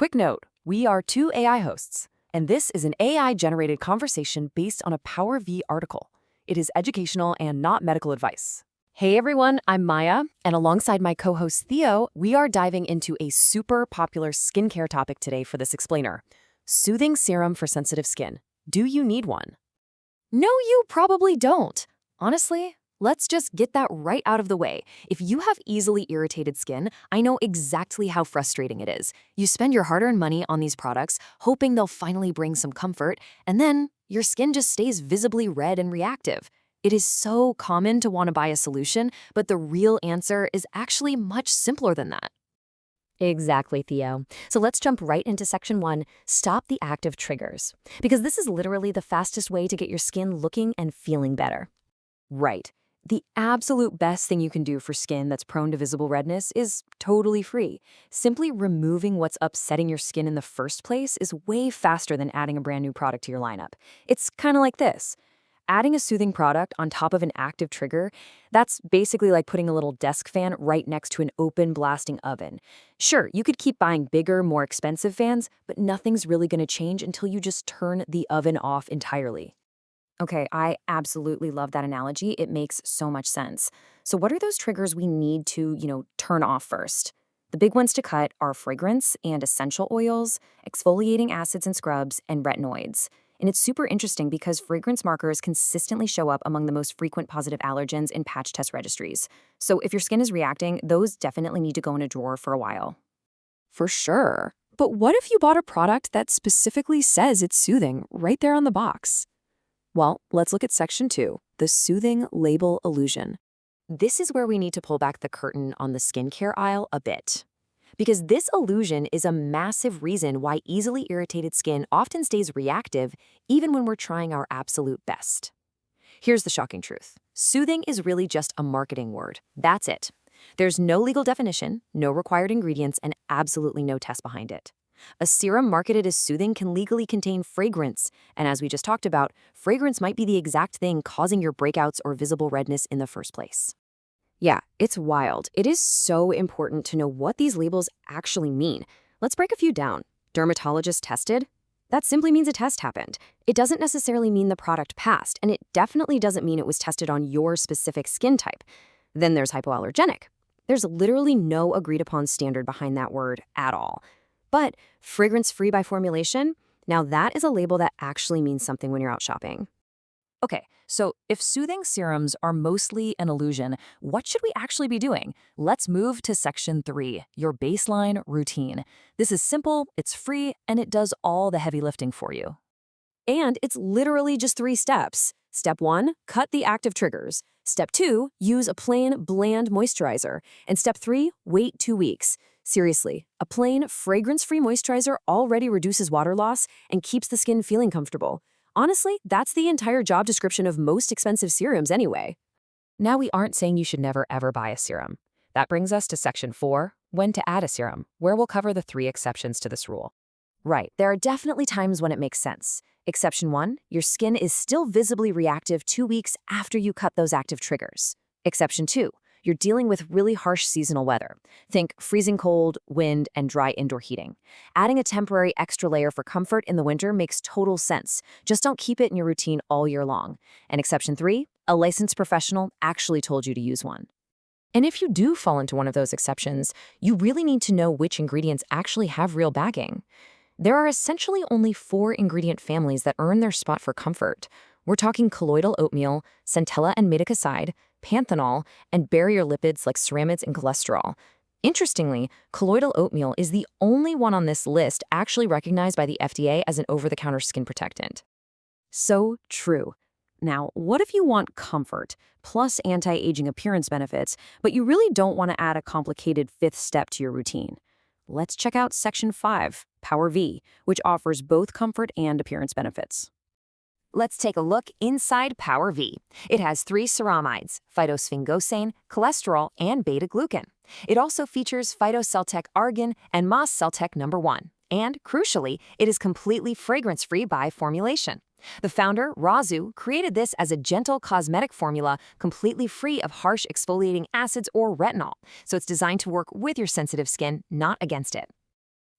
Quick note, we are two AI hosts, and this is an AI-generated conversation based on a PowerV article. It is educational and not medical advice. Hey everyone, I'm Maya, and alongside my co-host Theo, we are diving into a super popular skincare topic today for this explainer. Soothing serum for sensitive skin. Do you need one? No, you probably don't. Honestly, let's just get that right out of the way. If you have easily irritated skin, I know exactly how frustrating it is. You spend your hard-earned money on these products, hoping they'll finally bring some comfort, and then your skin just stays visibly red and reactive. It is so common to want to buy a solution, but the real answer is actually much simpler than that. Exactly, Theo. So let's jump right into section 1, stop the active triggers. Because this is literally the fastest way to get your skin looking and feeling better. Right. The absolute best thing you can do for skin that's prone to visible redness is totally free. Simply removing what's upsetting your skin in the first place is way faster than adding a brand new product to your lineup. It's kind of like this. Adding a soothing product on top of an active trigger, that's basically like putting a little desk fan right next to an open blasting oven. Sure, you could keep buying bigger, more expensive fans, but nothing's really going to change until you just turn the oven off entirely. Okay, I absolutely love that analogy. It makes so much sense. So what are those triggers we need to, turn off first? The big ones to cut are fragrance and essential oils, exfoliating acids and scrubs, and retinoids. And it's super interesting because fragrance markers consistently show up among the most frequent positive allergens in patch test registries. So if your skin is reacting, those definitely need to go in a drawer for a while. For sure. But what if you bought a product that specifically says it's soothing right there on the box? Well, let's look at section 2, the soothing label illusion. This is where we need to pull back the curtain on the skincare aisle a bit. Because this illusion is a massive reason why easily irritated skin often stays reactive even when we're trying our absolute best. Here's the shocking truth. Soothing is really just a marketing word. That's it. There's no legal definition, no required ingredients, and absolutely no test behind it. A serum marketed as soothing can legally contain fragrance, and as we just talked about, fragrance might be the exact thing causing your breakouts or visible redness in the first place. Yeah, it's wild. It is so important to know what these labels actually mean. Let's break a few down. Dermatologist tested? That simply means a test happened. It doesn't necessarily mean the product passed, and it definitely doesn't mean it was tested on your specific skin type. Then there's hypoallergenic. There's literally no agreed-upon standard behind that word at all. But fragrance-free by formulation, now that is a label that actually means something when you're out shopping. Okay, so if soothing serums are mostly an illusion, what should we actually be doing? Let's move to section 3, your baseline routine. This is simple, it's free, and it does all the heavy lifting for you. And it's literally just 3 steps. Step 1, cut the active triggers. Step 2, use a plain, bland moisturizer. And step 3, wait 2 weeks. Seriously, a plain, fragrance-free moisturizer already reduces water loss and keeps the skin feeling comfortable. Honestly, that's the entire job description of most expensive serums anyway. Now, we aren't saying you should never ever buy a serum. That brings us to section 4, when to add a serum, where we'll cover the 3 exceptions to this rule. Right, there are definitely times when it makes sense. Exception 1, your skin is still visibly reactive 2 weeks after you cut those active triggers. Exception 2, you're dealing with really harsh seasonal weather. Think freezing cold, wind, and dry indoor heating. Adding a temporary extra layer for comfort in the winter makes total sense. Just don't keep it in your routine all year long. And exception 3, a licensed professional actually told you to use one. And if you do fall into one of those exceptions, you really need to know which ingredients actually have real backing. There are essentially only 4 ingredient families that earn their spot for comfort. We're talking colloidal oatmeal, centella and madecasside, panthenol, and barrier lipids like ceramides and cholesterol. Interestingly, colloidal oatmeal is the only one on this list actually recognized by the FDA as an over-the-counter skin protectant. So true. Now, what if you want comfort, plus anti-aging appearance benefits, but you really don't want to add a complicated 5th step to your routine? Let's check out section 5, PowerV, which offers both comfort and appearance benefits. Let's take a look inside PowerV. It has 3 ceramides, phytosphingosane, cholesterol, and beta-glucan. It also features phytocelltech argan and moss celltech number 1. And, crucially, it is completely fragrance-free by formulation. The founder, Razu, created this as a gentle cosmetic formula completely free of harsh exfoliating acids or retinol, so it's designed to work with your sensitive skin, not against it.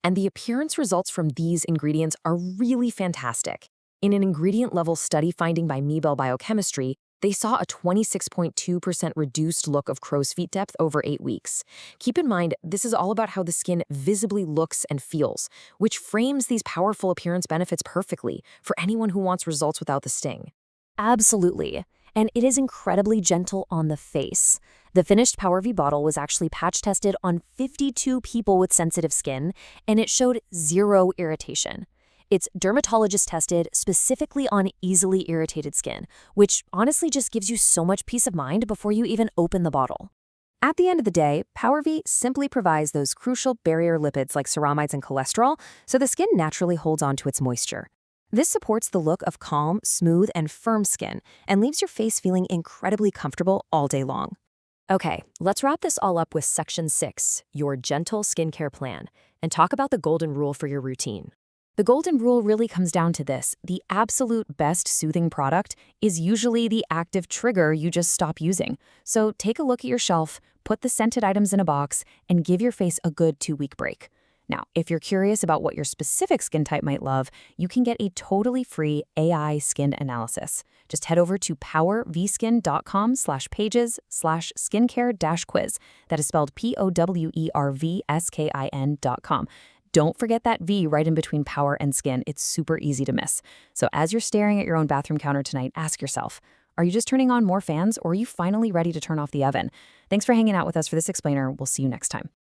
And the appearance results from these ingredients are really fantastic. In an ingredient-level study finding by Meebel Biochemistry, they saw a 26.2% reduced look of crow's feet depth over 8 weeks. Keep in mind, this is all about how the skin visibly looks and feels, which frames these powerful appearance benefits perfectly for anyone who wants results without the sting. Absolutely. And it is incredibly gentle on the face. The finished PowerV bottle was actually patch tested on 52 people with sensitive skin, and it showed 0 irritation. It's dermatologist tested specifically on easily irritated skin, which honestly just gives you so much peace of mind before you even open the bottle. At the end of the day, PowerV simply provides those crucial barrier lipids like ceramides and cholesterol, so the skin naturally holds on to its moisture. This supports the look of calm, smooth, and firm skin and leaves your face feeling incredibly comfortable all day long. Okay, let's wrap this all up with Section 6, your gentle skincare plan, and talk about the golden rule for your routine. The golden rule really comes down to this: the absolute best soothing product is usually the active trigger you just stop using. So take a look at your shelf, put the scented items in a box, and give your face a good 2-week break. Now, if you're curious about what your specific skin type might love, you can get a totally free AI skin analysis. Just head over to powervskin.com/pages/skincare-quiz. That is spelled POWERVSKIN.com. Don't forget that V right in between power and skin. It's super easy to miss. So as you're staring at your own bathroom counter tonight, ask yourself, are you just turning on more fans, or are you finally ready to turn off the oven? Thanks for hanging out with us for this explainer. We'll see you next time.